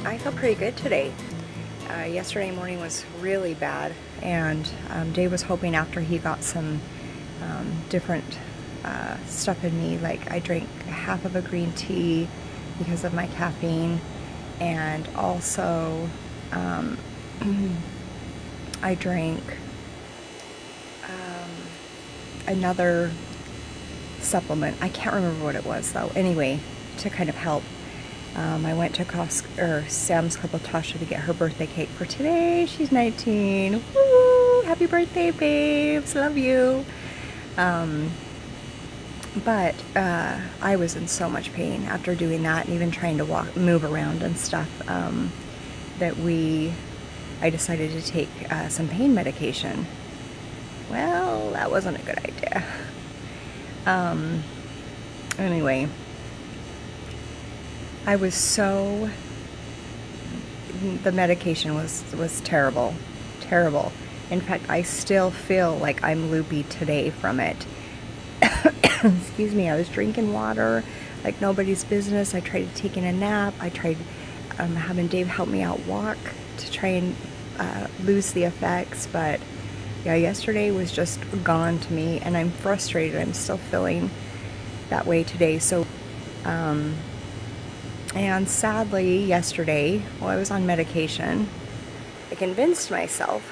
I feel pretty good today. Yesterday morning was really bad, and Dave was hoping after he got some different stuff in me, like I drank half of a green tea because of my caffeine, and also I drank another supplement. I can't remember what it was though. Anyway, to kind of help. I went to Sam's Club with Tasha to get her birthday cake for today. She's 19. Woo! Happy birthday, babes. Love you. But I was in so much pain after doing that and even trying to move around and stuff, that I decided to take some pain medication. Well, that wasn't a good idea. Anyway, the medication was terrible. Terrible. In fact, I still feel like I'm loopy today from it. Excuse me, I was drinking water like nobody's business. I tried taking a nap. I tried having Dave help me out walk to try and lose the effects, but yeah, yesterday was just gone to me, and I'm frustrated. I'm still feeling that way today. So, and sadly, yesterday, while I was on medication, I convinced myself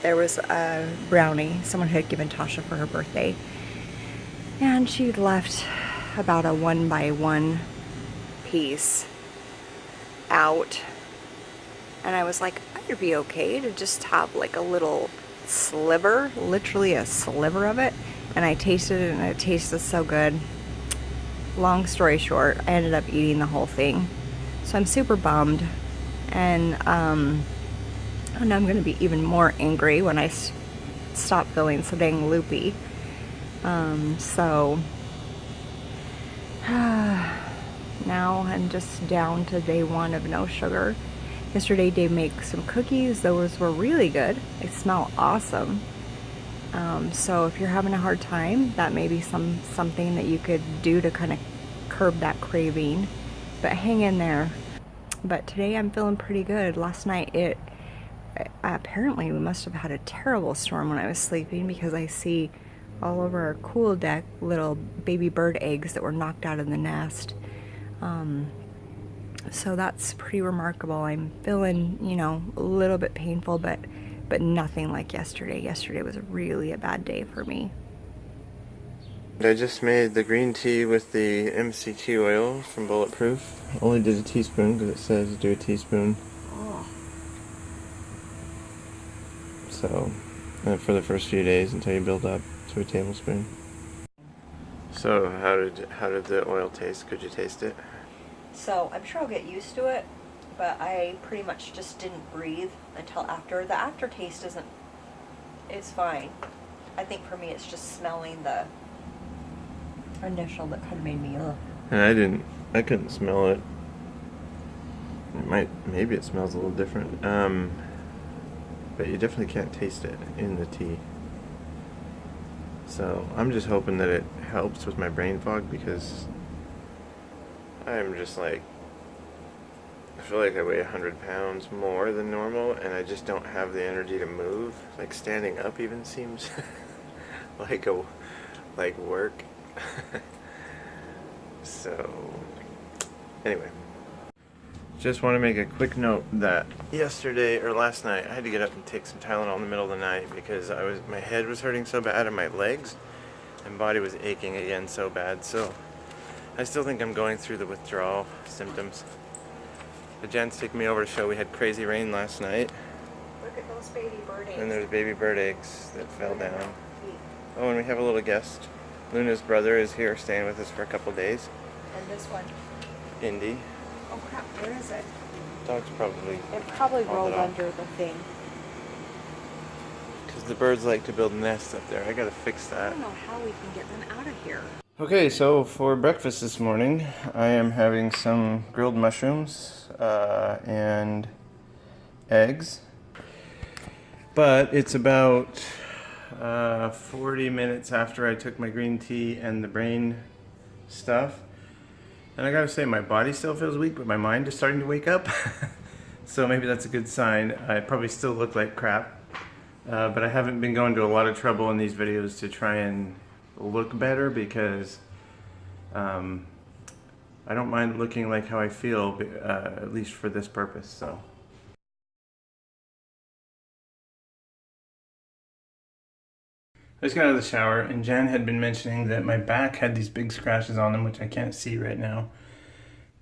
there was a brownie someone had given Tasha for her birthday, and she'd left about a 1-by-1 piece out, and I was like, I'd be okay to just have like a little sliver, literally a sliver of it, and I tasted it and it tasted so good. Long story short, I ended up eating the whole thing, so I'm super bummed, and I'm gonna be even more angry when I stop feeling so dang loopy. So now I'm just down to day 1 of no sugar. Yesterday Dave made some cookies. Those were really good. They smell awesome. So if you're having a hard time, that may be something that you could do to kind of curb that craving. But hang in there. But today I'm feeling pretty good. Last night apparently we must have had a terrible storm when I was sleeping, because I see all over our cool deck little baby bird eggs that were knocked out of the nest. So that's pretty remarkable. I'm feeling, a little bit painful, but nothing like yesterday. Yesterday was really a bad day for me. I just made the green tea with the MCT oil from Bulletproof. Only did a teaspoon because it says do a teaspoon. Oh. So, for the first few days until you build up to a tablespoon. So, how did the oil taste? Could you taste it? So I'm sure I'll get used to it, but I pretty much just didn't breathe until after. The aftertaste it's fine. I think for me it's just smelling the initial that kind of made me ugh. And I couldn't smell it. Maybe it smells a little different. But you definitely can't taste it in the tea. So I'm just hoping that it helps with my brain fog, because I'm just like, I feel like I weigh 100 pounds more than normal, and I just don't have the energy to move. Like standing up even seems like work. So anyway, just want to make a quick note that yesterday or last night I had to get up and take some Tylenol in the middle of the night because my head was hurting so bad and my legs and body was aching again so bad. So I still think I'm going through the withdrawal symptoms. The Jen's took me over to show we had crazy rain last night. Look at those baby bird eggs. And there's baby bird eggs that fell down. Oh, and we have a little guest. Luna's brother is here staying with us for a couple days. And this one. Indy. Oh crap, where is it? Dog's probably... It probably rolled off under the thing. Because the birds like to build nests up there. I gotta fix I that. don't know how we can get them out of here. Okay, so for breakfast this morning, I am having some grilled mushrooms and eggs. But it's about 40 minutes after I took my green tea and the brain stuff. And I gotta say, my body still feels weak, but my mind is starting to wake up. So maybe that's a good sign. I probably still look like crap, but I haven't been going to a lot of trouble in these videos to try and look better because I don't mind looking like how I feel, at least for this purpose. So. I just got out of the shower, and Jan had been mentioning that my back had these big scratches on them, which I can't see right now.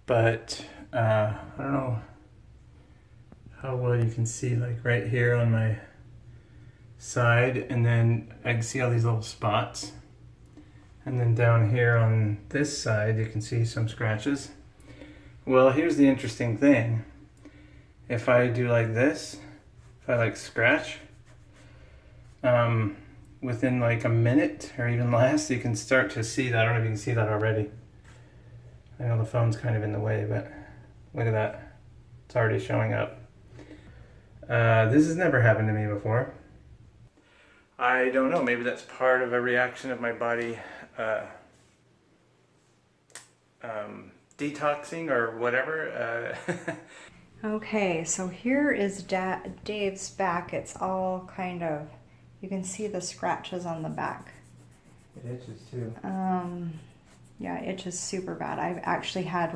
But I don't know how well you can see, like right here on my side, and then I can see all these little spots. And then down here on this side, you can see some scratches. Well, here's the interesting thing. If I do like this, if I like scratch, within like a minute or even less, you can start to see that. I don't know if you can see that already. I know the phone's kind of in the way, but look at that. It's already showing up. This has never happened to me before. I don't know, maybe that's part of a reaction of my body detoxing or whatever. Okay, so here is Dave's back. It's all kind of, you can see the scratches on the back. It itches too. Yeah, it itches super bad. I've actually had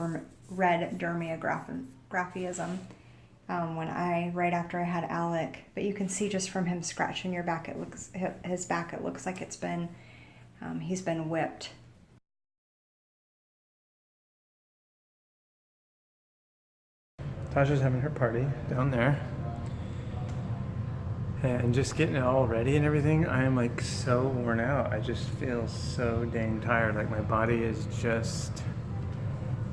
red dermographism right after I had Alec. But you can see just from him scratching your back, his back, it looks like it's been, he's been whipped. Tasha's having her party down there. And just getting it all ready and everything, I am like so worn out. I just feel so dang tired. Like my body is just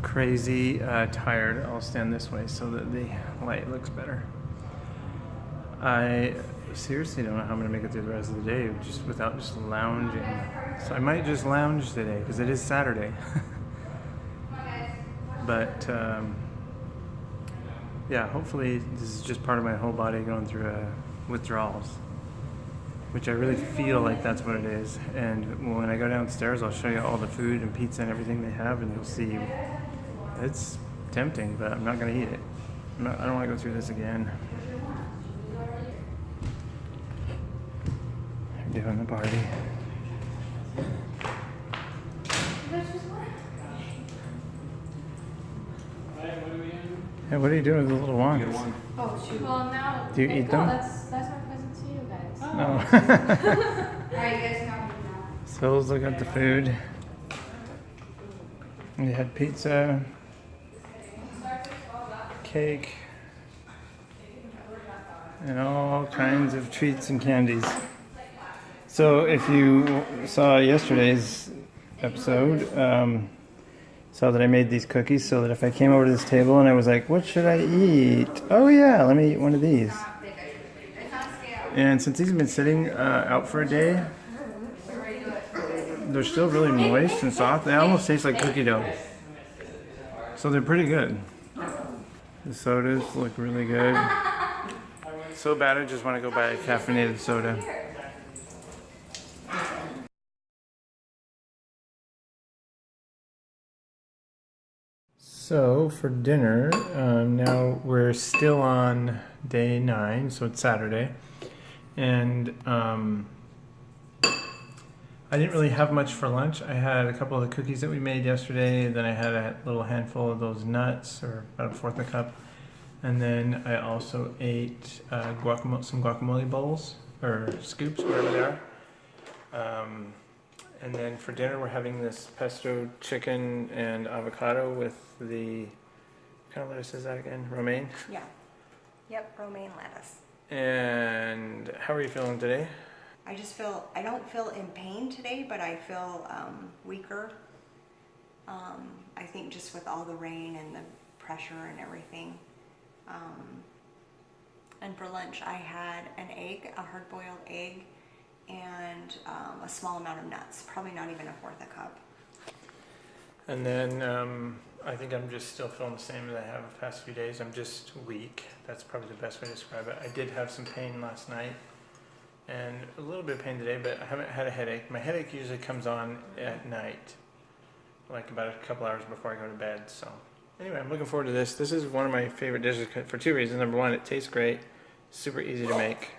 crazy tired. I'll stand this way so that the light looks better. I seriously don't know how I'm gonna make it through the rest of the day just without just lounging. So I might just lounge today because it is Saturday. But yeah, hopefully this is just part of my whole body going through withdrawals, which I really feel like that's what it is. And when I go downstairs, I'll show you all the food and pizza and everything they have, and you'll see it's tempting, but I'm not going to eat it. I don't want to go through this again. They're doing the party. Hey, what are you doing with the little ones? Oh, shoot. Well, now. Do you eat them? That's my present to you guys. No. Alright, you guys can have it now. So let's look at the food. We had pizza, cake, and all kinds of treats and candies. So if you saw yesterday's episode, saw that I made these cookies so that if I came over to this table and I was like, what should I eat? Oh yeah, let me eat one of these. And since these have been sitting out for a day, they're still really moist and soft. They almost taste like cookie dough. So they're pretty good. The sodas look really good. So bad I just want to go buy a caffeinated soda. So for dinner, now we're still on day 9, so it's Saturday. And I didn't really have much for lunch. I had a couple of the cookies that we made yesterday, then I had a little handful of those nuts, or about a fourth of a cup. And then I also ate some guacamole bowls, or scoops, whatever they are. And then for dinner, we're having this pesto chicken and avocado with the, what kind of lettuce is that again? Romaine? Yeah. Yep, romaine lettuce. And how are you feeling today? I don't feel in pain today, but I feel weaker. I think just with all the rain and the pressure and everything. And for lunch, I had an egg, a hard-boiled egg, and a small amount of nuts, probably not even a fourth a cup. And then I think I'm just still feeling the same as I have the past few days. I'm just weak. That's probably the best way to describe it. I did have some pain last night and a little bit of pain today, but I haven't had a headache. My headache usually comes on at night. like about a couple hours before I go to bed. So anyway, I'm looking forward to this. This is one of my favorite dishes for two reasons. Number one, it tastes great, super easy to make,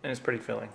and it's pretty filling.